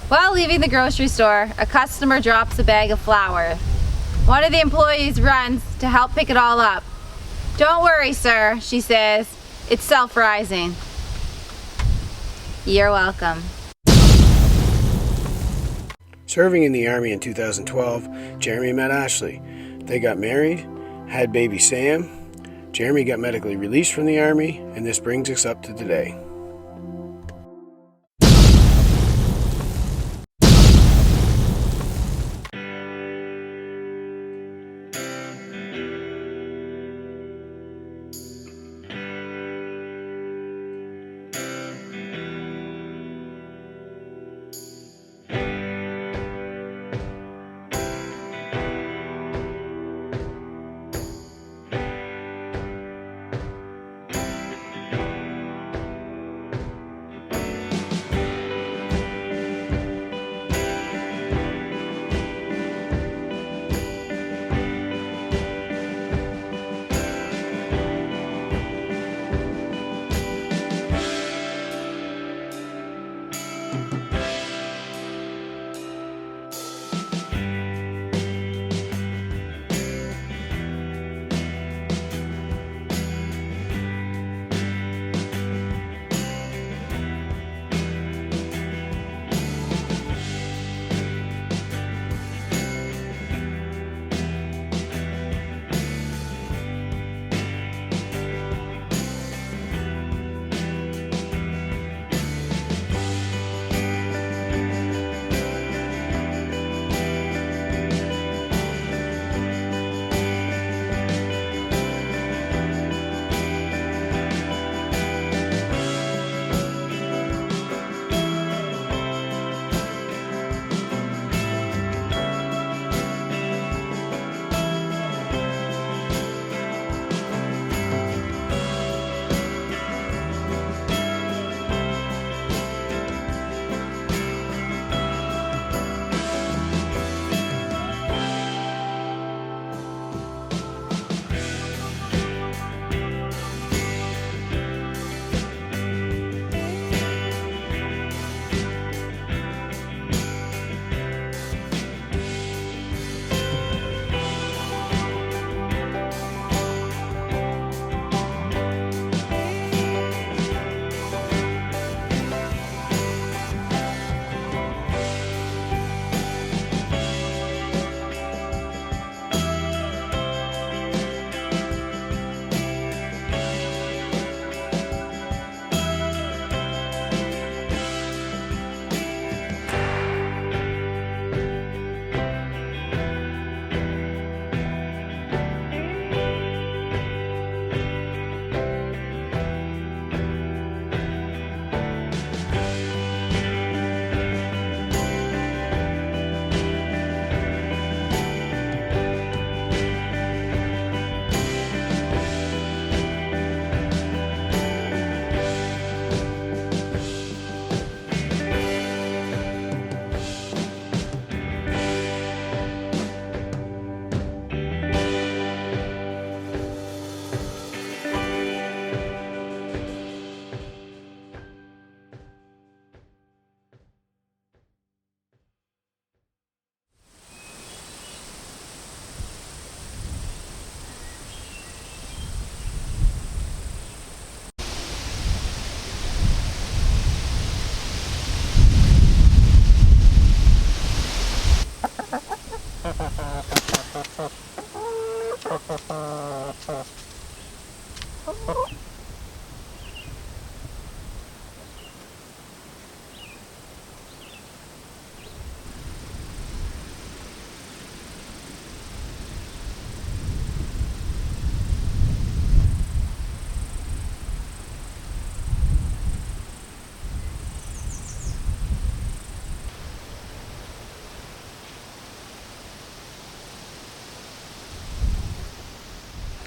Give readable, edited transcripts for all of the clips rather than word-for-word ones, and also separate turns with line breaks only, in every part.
While leaving the grocery store, a customer drops a bag of flour. One of the employees runs to help pick it all up. "Don't worry, sir," she says. "It's self-rising." You're welcome.
Serving in the Army in 2012, Jeremy met Ashley. They got married, had baby Sam. Jeremy got medically released from the Army, and this brings us up to today.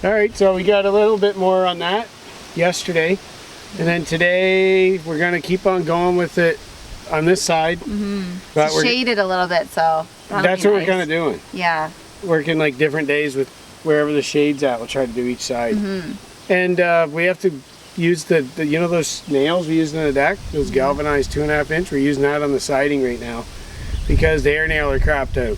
Alright, so we got a little bit more on that yesterday. And then today we're going to keep on going with it on this side. But
we're shaded a little bit, so
that's what we're kind of doing.
Yeah.
Working like different days with wherever the shade's at. We'll try to do each side. And we have to used the you know those nails we used in the deck, those galvanized 2.5 inch. We're using that on the siding right now because the air nail are crapped out,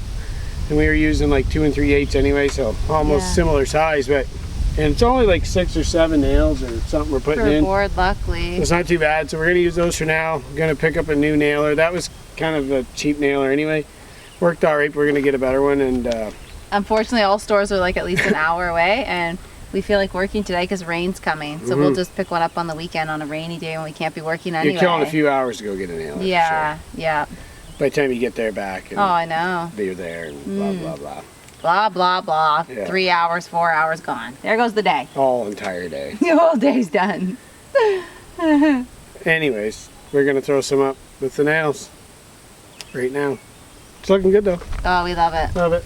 and we were using like 2 3/8 anyway, so almost similar size, but and it's only like 6 or 7 nails or something we're putting in.
For a board, luckily.
So it's not too bad. So we're gonna use those for now. We're gonna pick up a new nailer. That was kind of a cheap nailer anyway. Worked all right, but we're gonna get a better one. And
unfortunately, all stores are like at least an hour away, and we feel like working today because rain's coming. So we'll just pick one up on the weekend on a rainy day when we can't be working anyway.
You're killing a few hours to go get a nailer.
Yeah,
sure.
yeah.
By the time you get there back. And
I know.
They're there and blah blah blah.
Blah, blah, blah.
Yeah.
3 hours, 4 hours gone. There goes the day.
All entire day.
The whole day's done.
Anyways, we're gonna throw some up with the nails right now. It's looking good though.
Oh, we love it.
Love it.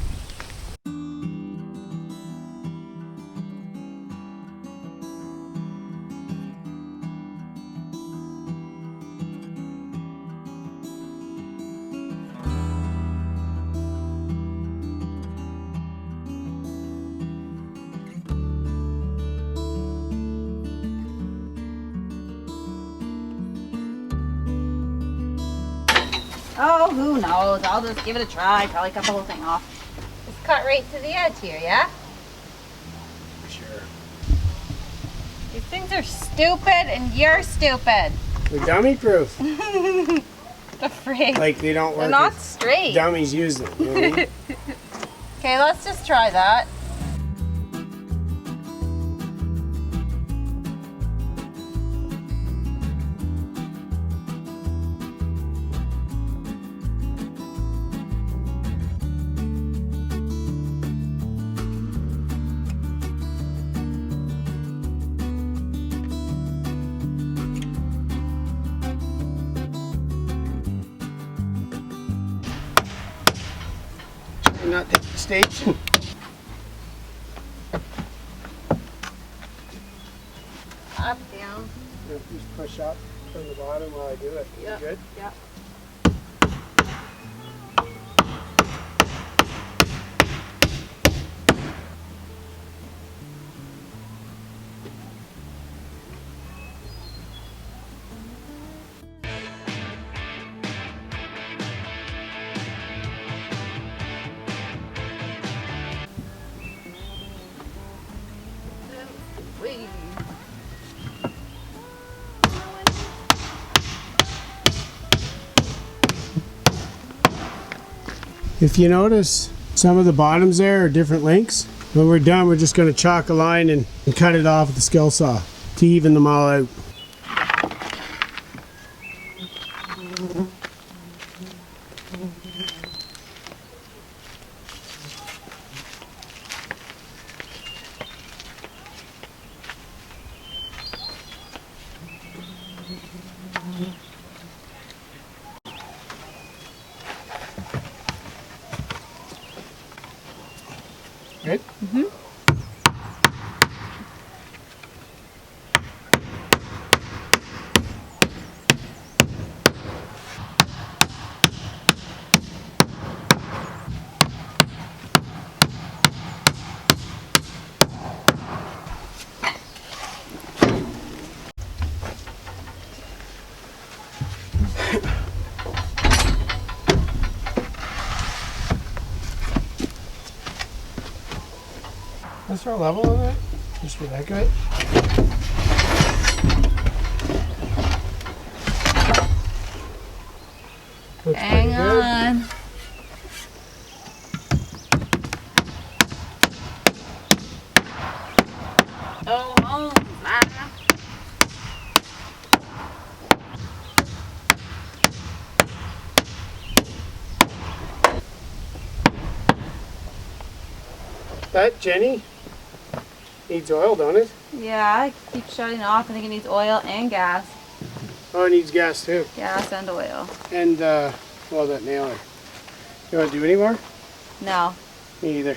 Oh, who knows? I'll just give it a try. Probably cut the whole thing off. Just cut right to the edge here, yeah?
Sure.
These things are stupid and you're stupid.
They're dummy proof.
The freak.
Like they don't work.
They're not
if
straight.
dummies use them. You know what I mean?
Okay, let's just try that.
Not take the station.
Up, down.
Just push up from the bottom while I do it.
Yep.
You good?
Yep.
If you notice, some of the bottoms there are different lengths. When we're done, we're just going to chalk a line and cut it off with the skill saw to even them all out. Right?
Mm-hmm.
Let's throw a level on that, just for the heck of it. Looks
Hang
pretty good.
on. Oh, Mama.
That Jenny needs oil, don't it?
Yeah, I keep shutting off. I think it needs oil and gas.
Oh, it needs gas too.
Gas and oil.
And well, that nailer. You want to do any more?
No.
Me either.